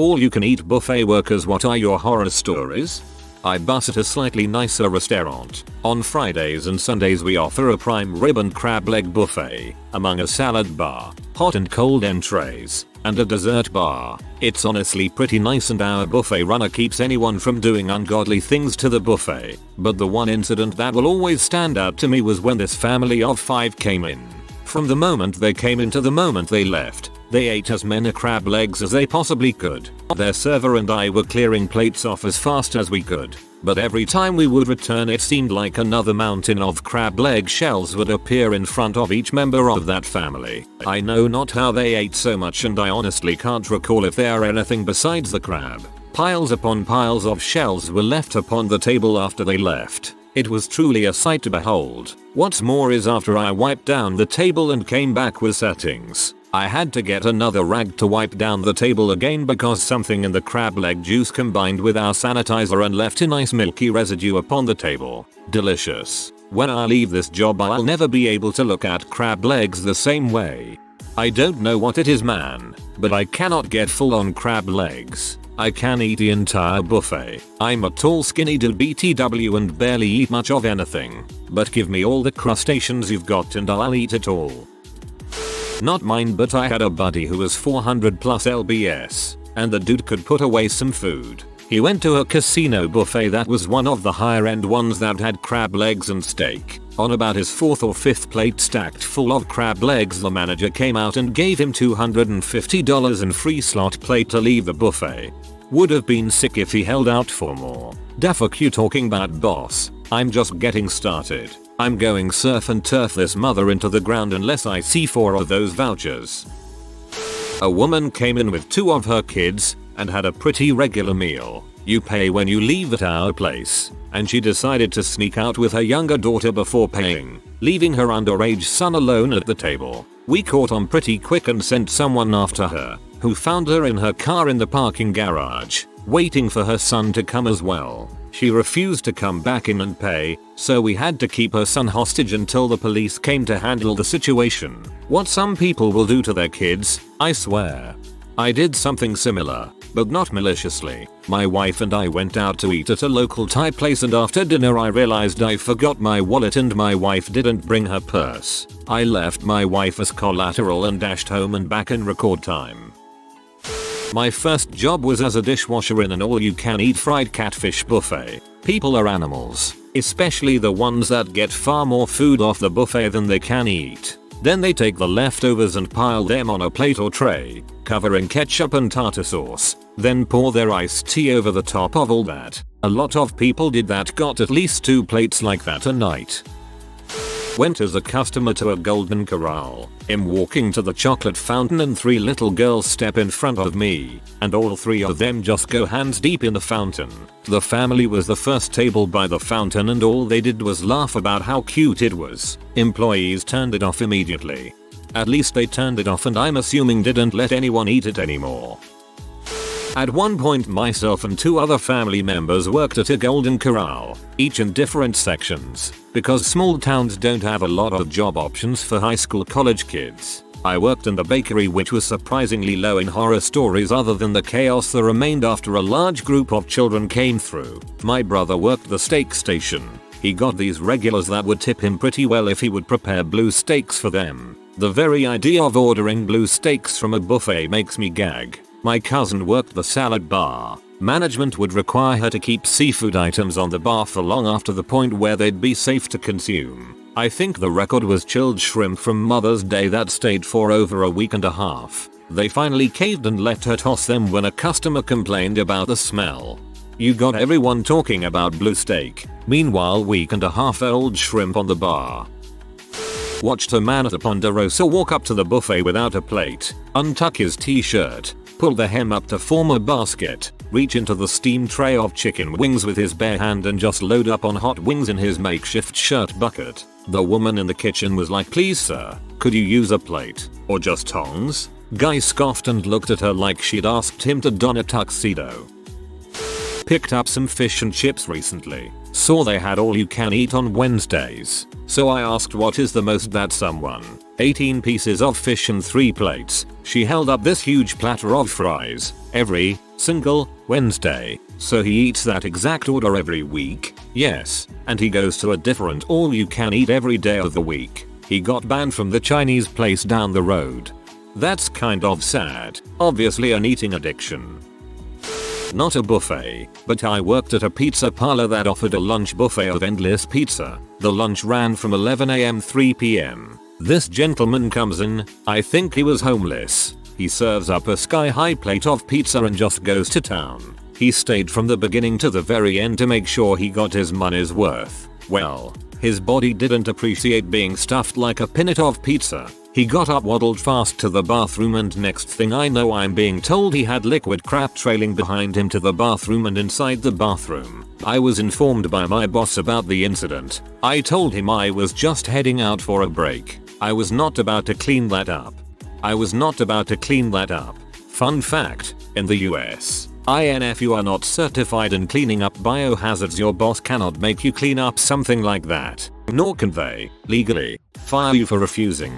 All you can eat buffet workers, what are your horror stories? I bus at a slightly nicer restaurant. On Fridays and Sundays we offer a prime rib and crab leg buffet, among a salad bar, hot and cold entrees, and a dessert bar. It's honestly pretty nice and our buffet runner keeps anyone from doing ungodly things to the buffet. But the one incident that will always stand out to me was when this family of 5 came in. From the moment they came in to the moment they left, they ate as many crab legs as they possibly could. Their server and I were clearing plates off as fast as we could, but every time we would return it seemed like another mountain of crab leg shells would appear in front of each member of that family. I know not how they ate so much and I honestly can't recall if there are anything besides the crab. Piles upon piles of shells were left upon the table after they left. It was truly a sight to behold. What's more is after I wiped down the table and came back with settings, I had to get another rag to wipe down the table again because something in the crab leg juice combined with our sanitizer and left a nice milky residue upon the table. Delicious. When I leave this job I'll never be able to look at crab legs the same way. I don't know what it is, man, but I cannot get full on crab legs. I can eat the entire buffet. I'm a tall skinny dude BTW and barely eat much of anything. But give me all the crustaceans you've got and I'll eat it all. Not mine, but I had a buddy who was 400 plus lbs, and the dude could put away some food. He went to a casino buffet that was one of the higher end ones that had crab legs and steak. On about his 4th or 5th plate stacked full of crab legs, the manager came out and gave him $250 in free slot plate to leave the buffet. Would have been sick if he held out for more. Da fuck you talking about, boss? I'm just getting started. I'm going surf and turf this mother into the ground unless I see 4 of those vouchers. A woman came in with 2 of her kids and had a pretty regular meal. You pay when you leave at our place, and she decided to sneak out with her younger daughter before paying, leaving her underage son alone at the table. We caught on pretty quick and sent someone after her, who found her in her car in the parking garage, waiting for her son to come as well. She refused to come back in and pay, so we had to keep her son hostage until the police came to handle the situation. What some people will do to their kids, I swear. I did something similar, but not maliciously. My wife and I went out to eat at a local Thai place and after dinner I realized I forgot my wallet and my wife didn't bring her purse. I left my wife as collateral and dashed home and back in record time. My first job was as a dishwasher in an all-you-can-eat fried catfish buffet. People are animals, especially the ones that get far more food off the buffet than they can eat. Then they take the leftovers and pile them on a plate or tray, covering ketchup and tartar sauce, then pour their iced tea over the top of all that. A lot of people did that, got at least 2 plates like that a night. Went as a customer to a Golden Corral. I'm walking to the chocolate fountain and 3 little girls step in front of me, and all 3 of them just go hands deep in the fountain. The family was the first table by the fountain and all they did was laugh about how cute it was. Employees turned it off immediately. At least they turned it off and I'm assuming didn't let anyone eat it anymore. At one point myself and 2 other family members worked at a Golden Corral, each in different sections, because small towns don't have a lot of job options for high school college kids. I worked in the bakery, which was surprisingly low in horror stories other than the chaos that remained after a large group of children came through. My brother worked the steak station. He got these regulars that would tip him pretty well if he would prepare blue steaks for them. The very idea of ordering blue steaks from a buffet makes me gag. My cousin worked the salad bar. Management would require her to keep seafood items on the bar for long after the point where they'd be safe to consume. I think the record was chilled shrimp from Mother's Day that stayed for over a week and a half. They finally caved and let her toss them when a customer complained about the smell. You got everyone talking about blue steak. Meanwhile, week and a half old shrimp on the bar. Watched a man at the Ponderosa walk up to the buffet without a plate, untuck his t-shirt, pull the hem up to form a basket, reach into the steam tray of chicken wings with his bare hand and just load up on hot wings in his makeshift shirt bucket. The woman in the kitchen was like, "Please sir, could you use a plate? Or just tongs?" Guy scoffed and looked at her like she'd asked him to don a tuxedo. Picked up some fish and chips recently. Saw they had all you can eat on Wednesdays. So I asked what is the most that someone 18 pieces of fish and 3 plates. She held up this huge platter of fries every single Wednesday. So he eats that exact order every week. Yes, and he goes to a different all-you-can-eat every day of the week. He got banned from the Chinese place down the road. That's kind of sad. Obviously an eating addiction. Not a buffet, but I worked at a pizza parlor that offered a lunch buffet of endless pizza. The lunch ran from 11 am 3 pm. This gentleman comes in, I think he was homeless. He serves up a sky-high plate of pizza and just goes to town. He stayed from the beginning to the very end to make sure he got his money's worth. Well, his body didn't appreciate being stuffed like a pinnet of pizza. He got up, waddled fast to the bathroom, and next thing I know I'm being told he had liquid crap trailing behind him to the bathroom and inside the bathroom. I was informed by my boss about the incident. I told him I was just heading out for a break. I was not about to clean that up. Fun fact, in the US, if you are not certified in cleaning up biohazards, your boss cannot make you clean up something like that. Nor can they, legally, fire you for refusing.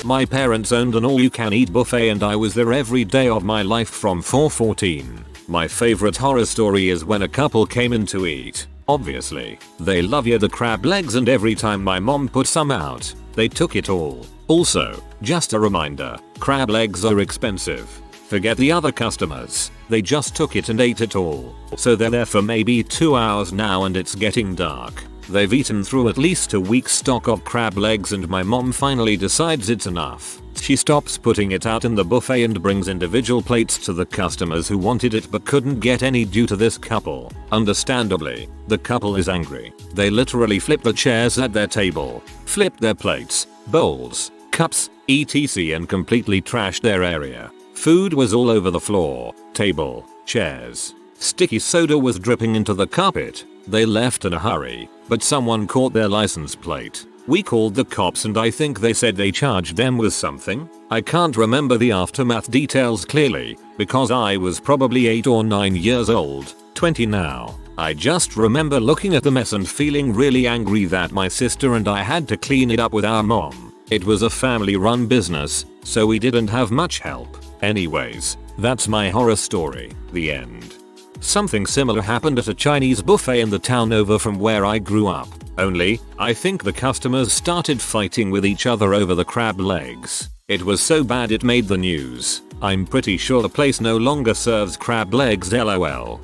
My parents owned an all-you-can-eat buffet and I was there every day of my life from 414. My favorite horror story is when a couple came in to eat. Obviously, they love the crab legs, and every time my mom put some out, they took it all. Also, just a reminder, crab legs are expensive. Forget the other customers, they just took it and ate it all. So they're there for maybe 2 hours now and it's getting dark. They've eaten through at least a week's stock of crab legs and my mom finally decides it's enough. She stops putting it out in the buffet and brings individual plates to the customers who wanted it but couldn't get any due to this couple. Understandably, the couple is angry. They literally flipped the chairs at their table, flipped their plates, bowls, cups, etc. and completely trashed their area. Food was all over the floor, table, chairs. Sticky soda was dripping into the carpet. They left in a hurry, but someone caught their license plate. We called the cops and I think they said they charged them with something. I can't remember the aftermath details clearly, because I was probably 8 or 9 years old, 20 now. I just remember looking at the mess and feeling really angry that my sister and I had to clean it up with our mom. It was a family-run business, so we didn't have much help. Anyways, that's my horror story, the end. Something similar happened at a Chinese buffet in the town over from where I grew up. Only, I think the customers started fighting with each other over the crab legs. It was so bad it made the news. I'm pretty sure the place no longer serves crab legs, lol.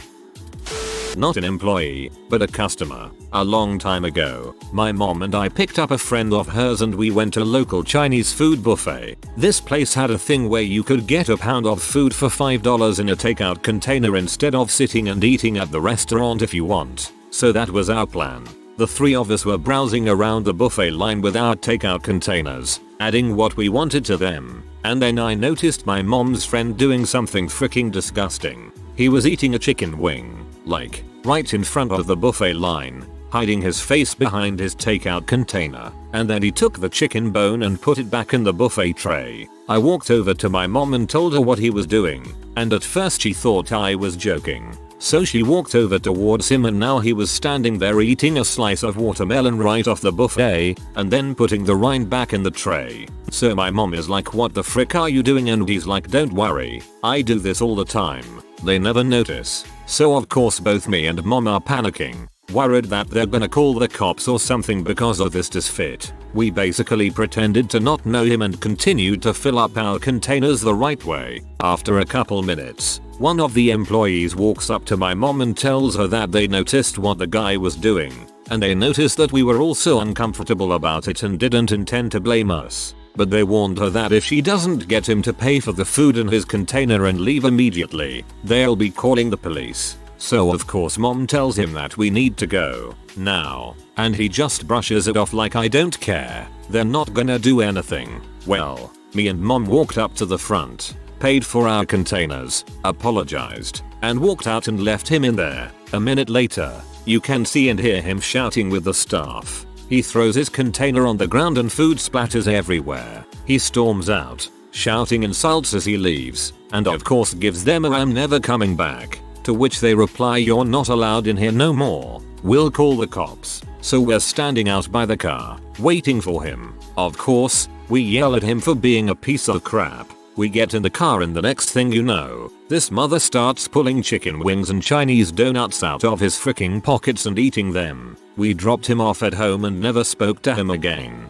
Not an employee, but a customer. A long time ago, my mom and I picked up a friend of hers and we went to a local Chinese food buffet. This place had a thing where you could get a pound of food for $5 in a takeout container instead of sitting and eating at the restaurant if you want. So that was our plan. The 3 of us were browsing around the buffet line with our takeout containers, adding what we wanted to them. And then I noticed my mom's friend doing something freaking disgusting. He was eating a chicken wing, like, right in front of the buffet line, hiding his face behind his takeout container, and then he took the chicken bone and put it back in the buffet tray. I walked over to my mom and told her what he was doing, and at first she thought I was joking. So she walked over towards him and now he was standing there eating a slice of watermelon right off the buffet, and then putting the rind back in the tray. So my mom is like, what the frick are you doing? And he's like, don't worry, I do this all the time. They never notice. So of course both me and mom are panicking, worried that they're gonna call the cops or something because of this disfit. We basically pretended to not know him and continued to fill up our containers the right way. After a couple minutes, one of the employees walks up to my mom and tells her that they noticed what the guy was doing, and they noticed that we were also uncomfortable about it and didn't intend to blame us. But they warned her that if she doesn't get him to pay for the food in his container and leave immediately, they'll be calling the police. So of course mom tells him that we need to go now, and he just brushes it off like, I don't care, they're not gonna do anything. Well, me and mom walked up to the front, paid for our containers, apologized, and walked out and left him in there. A minute later, you can see and hear him shouting with the staff. He throws his container on the ground and food splatters everywhere. He storms out, shouting insults as he leaves, and of course gives them a "I'm never coming back," to which they reply, "You're not allowed in here no more. We'll call the cops." So we're standing out by the car, waiting for him. Of course, we yell at him for being a piece of crap. We get in the car and the next thing you know, this mother starts pulling chicken wings and Chinese donuts out of his freaking pockets and eating them. We dropped him off at home and never spoke to him again.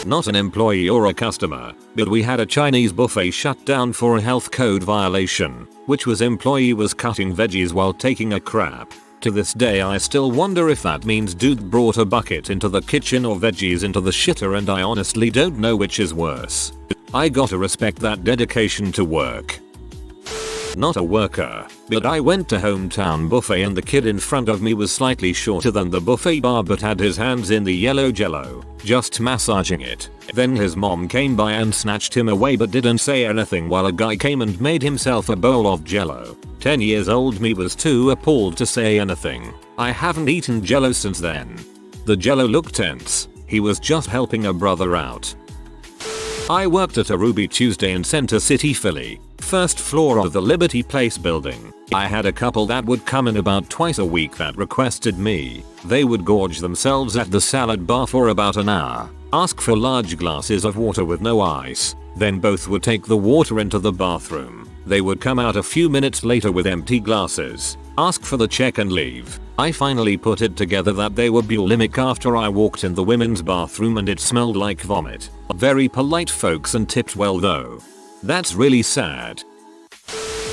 Not an employee or a customer, but we had a Chinese buffet shut down for a health code violation, which was employee was cutting veggies while taking a crap. To this day I still wonder if that means dude brought a bucket into the kitchen or veggies into the shitter, and I honestly don't know which is worse. I gotta respect that dedication to work. Not a worker, but I went to hometown buffet and the kid in front of me was slightly shorter than the buffet bar but had his hands in the yellow jello, just massaging it. Then his mom came by and snatched him away but didn't say anything while a guy came and made himself a bowl of jello. 10 years old me was too appalled to say anything. I haven't eaten jello since then. The jello looked tense. He was just helping a brother out. I worked at a Ruby Tuesday in Center City, Philly, first floor of the Liberty Place building. I had a couple that would come in about twice a week that requested me. They would gorge themselves at the salad bar for about an hour, ask for large glasses of water with no ice, then both would take the water into the bathroom. They would come out a few minutes later with empty glasses, ask for the check and leave. I finally put it together that they were bulimic after I walked in the women's bathroom and it smelled like vomit. Very polite folks and tipped well though. That's really sad.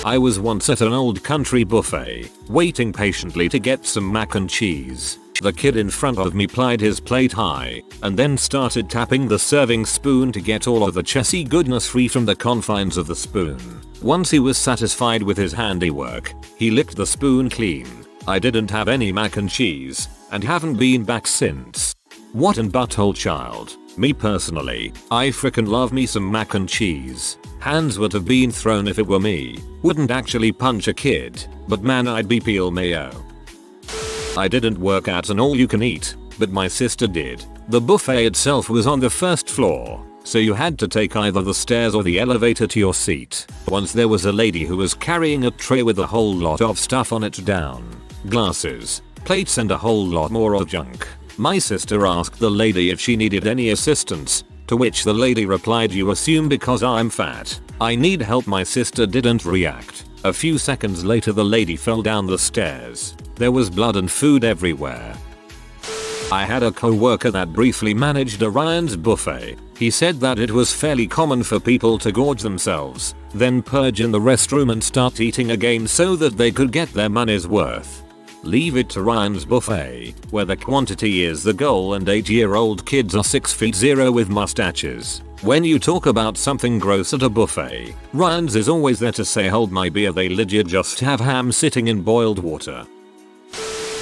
I was once at an old country buffet, waiting patiently to get some mac and cheese. The kid in front of me plied his plate high, and then started tapping the serving spoon to get all of the chessy goodness free from the confines of the spoon. Once he was satisfied with his handiwork, he licked the spoon clean. I didn't have any mac and cheese, and haven't been back since. What an butthole child. Me personally, I frickin' love me some mac and cheese. Hands would have been thrown if it were me. Wouldn't actually punch a kid, but man I'd be peel mayo. I didn't work at an all-you-can-eat, but my sister did. The buffet itself was on the first floor, so you had to take either the stairs or the elevator to your seat. Once there was a lady who was carrying a tray with a whole lot of stuff on it down. Glasses, plates and a whole lot more of junk. My sister asked the lady if she needed any assistance, to which the lady replied, "You assume because I'm fat I need help." My sister didn't react. A few seconds later the lady fell down the stairs. There was blood and food everywhere. I had a co-worker that briefly managed a Ryan's buffet. He said that it was fairly common for people to gorge themselves, then purge in the restroom and start eating again so that they could get their money's worth. Leave it to Ryan's buffet, where the quantity is the goal and 8-year-old kids are 6'0" with mustaches. When you talk about something gross at a buffet, Ryan's is always there to say hold my beer. They legit just have ham sitting in boiled water.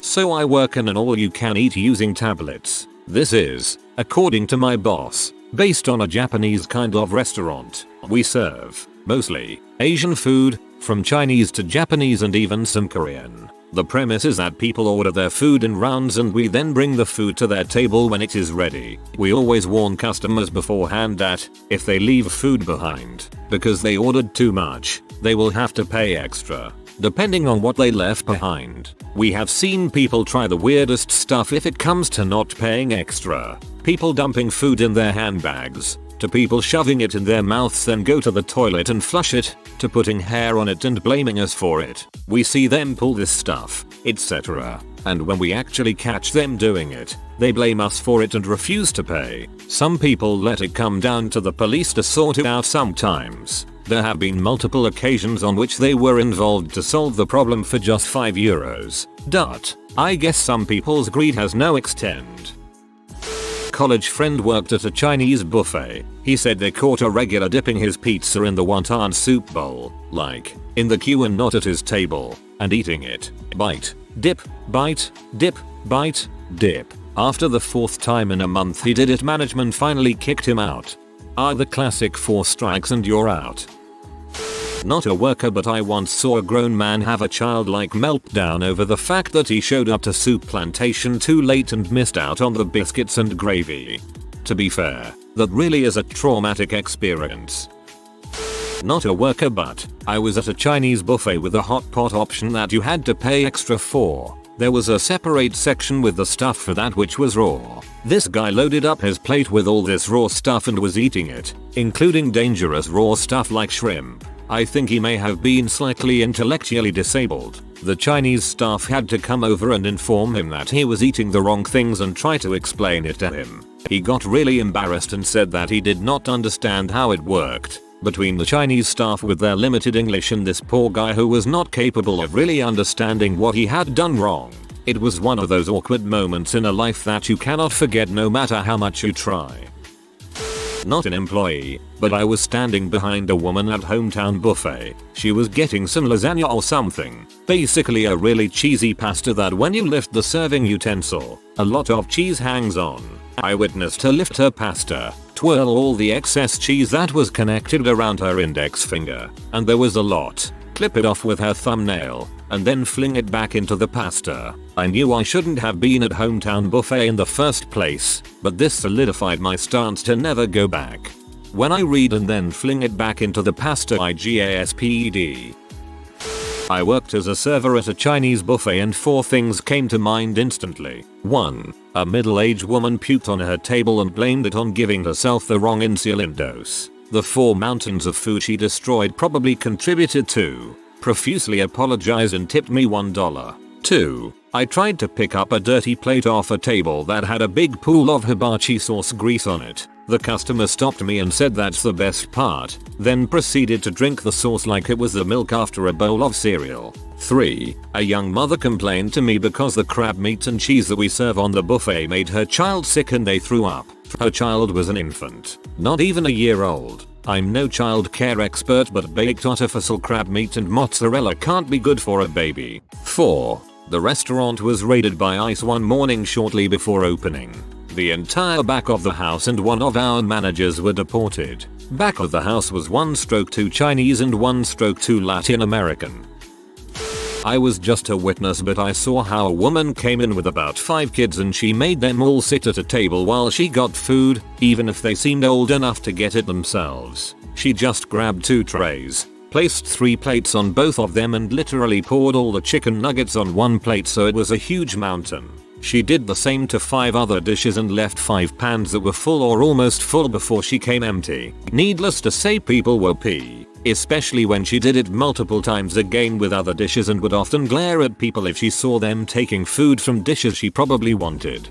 So I work in an all-you-can-eat using tablets. This is, according to my boss, based on a Japanese kind of restaurant. We serve, mostly, Asian food, from Chinese to Japanese and even some Korean. The premise is that people order their food in rounds and we then bring the food to their table when it is ready. We always warn customers beforehand that, if they leave food behind, because they ordered too much, they will have to pay extra, depending on what they left behind. We have seen people try the weirdest stuff if it comes to not paying extra. People dumping food in their handbags, to people shoving it in their mouths then go to the toilet and flush it, to putting hair on it and blaming us for it. We see them pull this stuff, etc. And when we actually catch them doing it, they blame us for it and refuse to pay. Some people let it come down to the police to sort it out sometimes. There have been multiple occasions on which they were involved to solve the problem for just €5. I guess some people's greed has no extent. College friend worked at a Chinese buffet. He said they caught a regular dipping his pizza in the wonton soup bowl, like, in the queue and not at his table, and eating it. Bite, dip, bite, dip, bite, dip. After the 4th time in a month he did it, management finally kicked him out. The classic 4 strikes and you're out. Not a worker, but I once saw a grown man have a childlike meltdown over the fact that he showed up to soup plantation too late and missed out on the biscuits and gravy. To be fair, that really is a traumatic experience. Not a worker, but I was at a Chinese buffet with a hot pot option that you had to pay extra for. There was a separate section with the stuff for that which was raw. This guy loaded up his plate with all this raw stuff and was eating it, including dangerous raw stuff like shrimp. I think he may have been slightly intellectually disabled. The Chinese staff had to come over and inform him that he was eating the wrong things and try to explain it to him. He got really embarrassed and said that he did not understand how it worked. Between the Chinese staff with their limited English and this poor guy who was not capable of really understanding what he had done wrong, it was one of those awkward moments in a life that you cannot forget no matter how much you try. Not an employee, but I was standing behind a woman at hometown buffet. She was getting some lasagna or something. Basically a really cheesy pasta that when you lift the serving utensil, a lot of cheese hangs on. I witnessed her lift her pasta, twirl all the excess cheese that was connected around her index finger, and there was a lot, clip it off with her thumbnail, and then fling it back into the pasta. I knew I shouldn't have been at hometown buffet in the first place, but this solidified my stance to never go back. When I read and then fling it back into the pasta IGASPED. I worked as a server at a Chinese buffet and 4 things came to mind instantly. 1. A middle-aged woman puked on her table and blamed it on giving herself the wrong insulin dose. The 4 mountains of food she destroyed probably contributed to. Profusely apologized and tipped me $1. 2. I tried to pick up a dirty plate off a table that had a big pool of hibachi sauce grease on it. The customer stopped me and said that's the best part, then proceeded to drink the sauce like it was the milk after a bowl of cereal. 3. A young mother complained to me because the crab meat and cheese that we serve on the buffet made her child sick and they threw up. Her child was an infant, not even a year old. I'm no child care expert, but baked artificial crab meat and mozzarella can't be good for a baby. 4. The restaurant was raided by ICE one morning shortly before opening. The entire back of the house and one of our managers were deported. Back of the house was 1/2 Chinese and 1/2 Latin American. I was just a witness, but I saw how a woman came in with about 5 kids and she made them all sit at a table while she got food, even if they seemed old enough to get it themselves. She just grabbed 2 trays, placed 3 plates on both of them and literally poured all the chicken nuggets on one plate so it was a huge mountain. She did the same to 5 other dishes and left 5 pans that were full or almost full before she came empty. Needless to say, people were pissed. Especially when she did it multiple times again with other dishes and would often glare at people if she saw them taking food from dishes she probably wanted.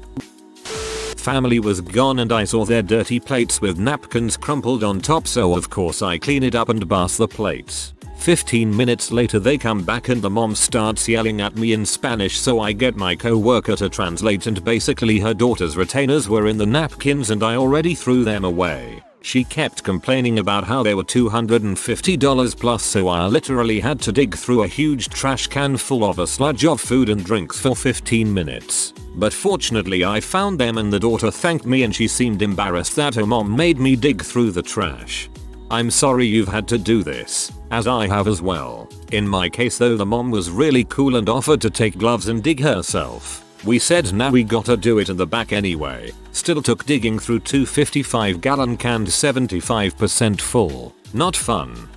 Family was gone and I saw their dirty plates with napkins crumpled on top, so of course I clean it up and bath the plates. 15 minutes later they come back and the mom starts yelling at me in Spanish, so I get my co-worker to translate, and basically her daughter's retainers were in the napkins and I already threw them away. She kept complaining about how they were $250 plus, so I literally had to dig through a huge trash can full of a sludge of food and drinks for 15 minutes. But fortunately I found them and the daughter thanked me and she seemed embarrassed that her mom made me dig through the trash. I'm sorry you've had to do this, as I have as well. In my case though, the mom was really cool and offered to take gloves and dig herself. We said nah, we gotta do it in the back anyway. Still took digging through 2 55-gallon cans 75% full. Not fun.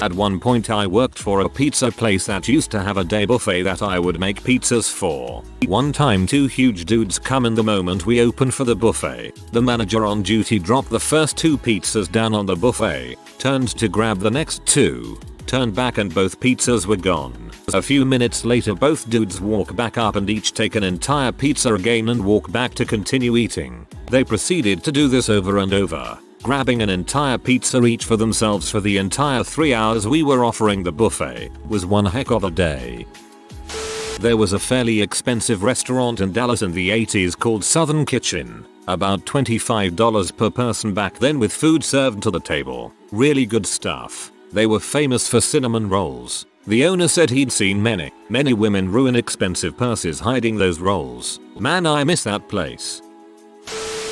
At one point I worked for a pizza place that used to have a day buffet that I would make pizzas for. One time 2 huge dudes come in the moment we open for the buffet. The manager on duty dropped the first 2 pizzas down on the buffet, turned to grab the next 2, turned back and both pizzas were gone. A few minutes later both dudes walk back up and each take an entire pizza again and walk back to continue eating. They proceeded to do this over and over, grabbing an entire pizza each for themselves for the entire 3 hours we were offering the buffet. Was one heck of a day. There was a fairly expensive restaurant in Dallas in the 80s called Southern Kitchen. About $25 per person back then with food served to the table. Really good stuff. They were famous for cinnamon rolls. The owner said he'd seen many women ruin expensive purses hiding those rolls. Man, I miss that place.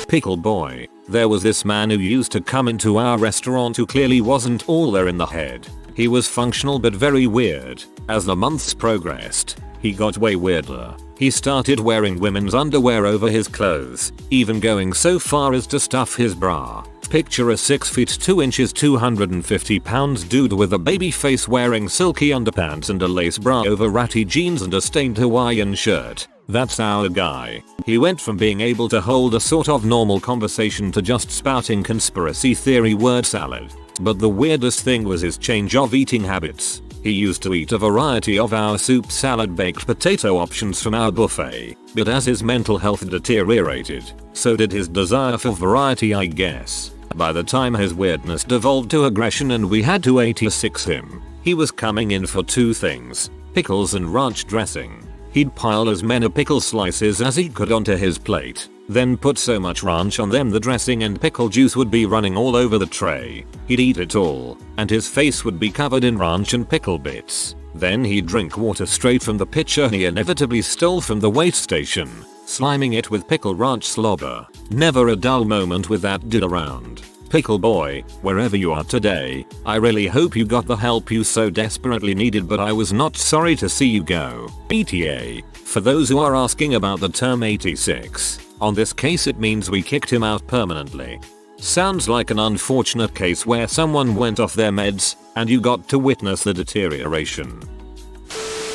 Pickle boy. There was this man who used to come into our restaurant who clearly wasn't all there in the head. He was functional but very weird. As the months progressed, he got way weirder. He started wearing women's underwear over his clothes, even going so far as to stuff his bra. Picture a 6 feet 2 inches 250 pounds dude with a baby face wearing silky underpants and a lace bra over ratty jeans and a stained Hawaiian shirt. That's our guy. He went from being able to hold a sort of normal conversation to just spouting conspiracy theory word salad. But the weirdest thing was his change of eating habits. He used to eat a variety of our soup, salad, baked potato options from our buffet, but as his mental health deteriorated, so did his desire for variety, I guess. By the time his weirdness devolved to aggression and we had to 86 him, he was coming in for two things: pickles and ranch dressing. He'd pile as many pickle slices as he could onto his plate, then put so much ranch on them the dressing and pickle juice would be running all over the tray. He'd eat it all, and his face would be covered in ranch and pickle bits. Then he'd drink water straight from the pitcher he inevitably stole from the waste station, sliming it with pickle ranch slobber. Never a dull moment with that dude around. Pickle boy, wherever you are today, I really hope you got the help you so desperately needed, but I was not sorry to see you go. ETA. For those who are asking about the term 86, on this case it means we kicked him out permanently. Sounds like an unfortunate case where someone went off their meds and you got to witness the deterioration.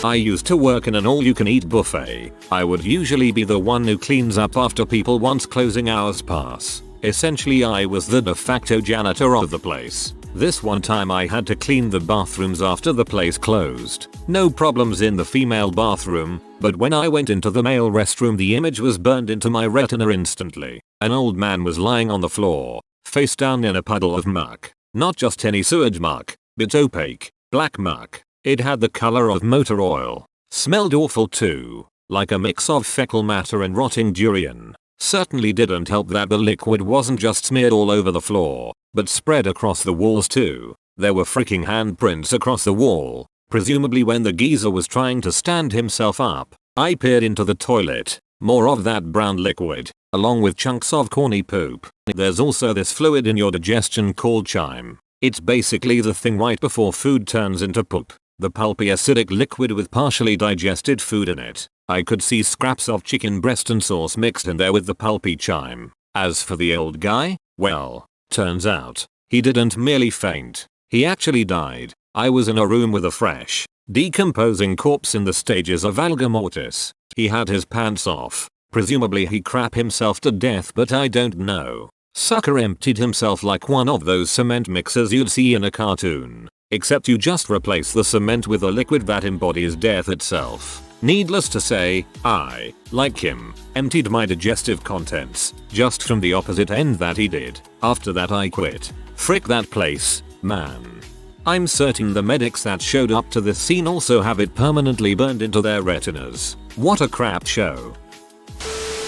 I used to work in an all-you-can-eat buffet. I would usually be the one who cleans up after people once closing hours pass. Essentially, I was the de facto janitor of the place. This one time I had to clean the bathrooms after the place closed. No problems in the female bathroom, but when I went into the male restroom the image was burned into my retina instantly. An old man was lying on the floor, face down in a puddle of muck. Not just any sewage muck, but opaque, black muck. It had the color of motor oil. Smelled awful too, like a mix of fecal matter and rotting durian. Certainly didn't help that the liquid wasn't just smeared all over the floor, but spread across the walls too. There were freaking handprints across the wall, presumably when the geezer was trying to stand himself up. I peered into the toilet. More of that brown liquid, along with chunks of corny poop. There's also this fluid in your digestion called chyme. It's basically the thing right before food turns into poop. The pulpy acidic liquid with partially digested food in it. I could see scraps of chicken breast and sauce mixed in there with the pulpy chyme. As for the old guy, well, turns out, he didn't merely faint. He actually died. I was in a room with a fresh, decomposing corpse in the stages of alga mortis. He had his pants off. Presumably he crap himself to death, but I don't know. Sucker emptied himself like one of those cement mixers you'd see in a cartoon. Except you just replace the cement with a liquid that embodies death itself. Needless to say, I, like him, emptied my digestive contents, just from the opposite end that he did. After that I quit. Frick that place, man. I'm certain the medics that showed up to this scene also have it permanently burned into their retinas. What a crap show.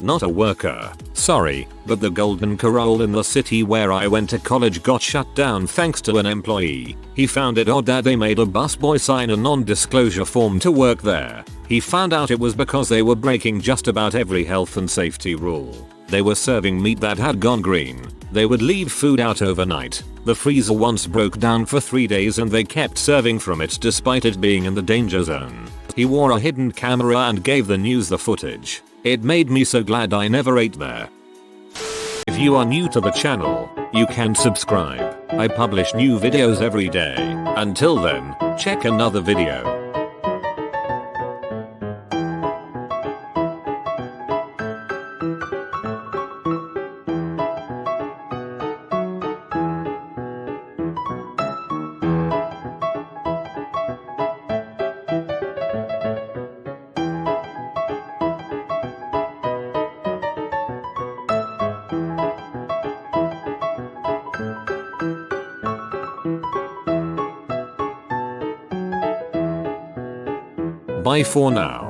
Not a worker, sorry, but the Golden Corral in the city where I went to college got shut down thanks to an employee. He found it odd that they made a busboy sign a non-disclosure form to work there. He found out it was because they were breaking just about every health and safety rule. They were serving meat that had gone green. They would leave food out overnight. The freezer once broke down for 3 days and they kept serving from it despite it being in the danger zone. He wore a hidden camera and gave the news the footage. It made me so glad I never ate there. If you are new to the channel, you can subscribe. I publish new videos every day. Until then, check another video. Bye for now.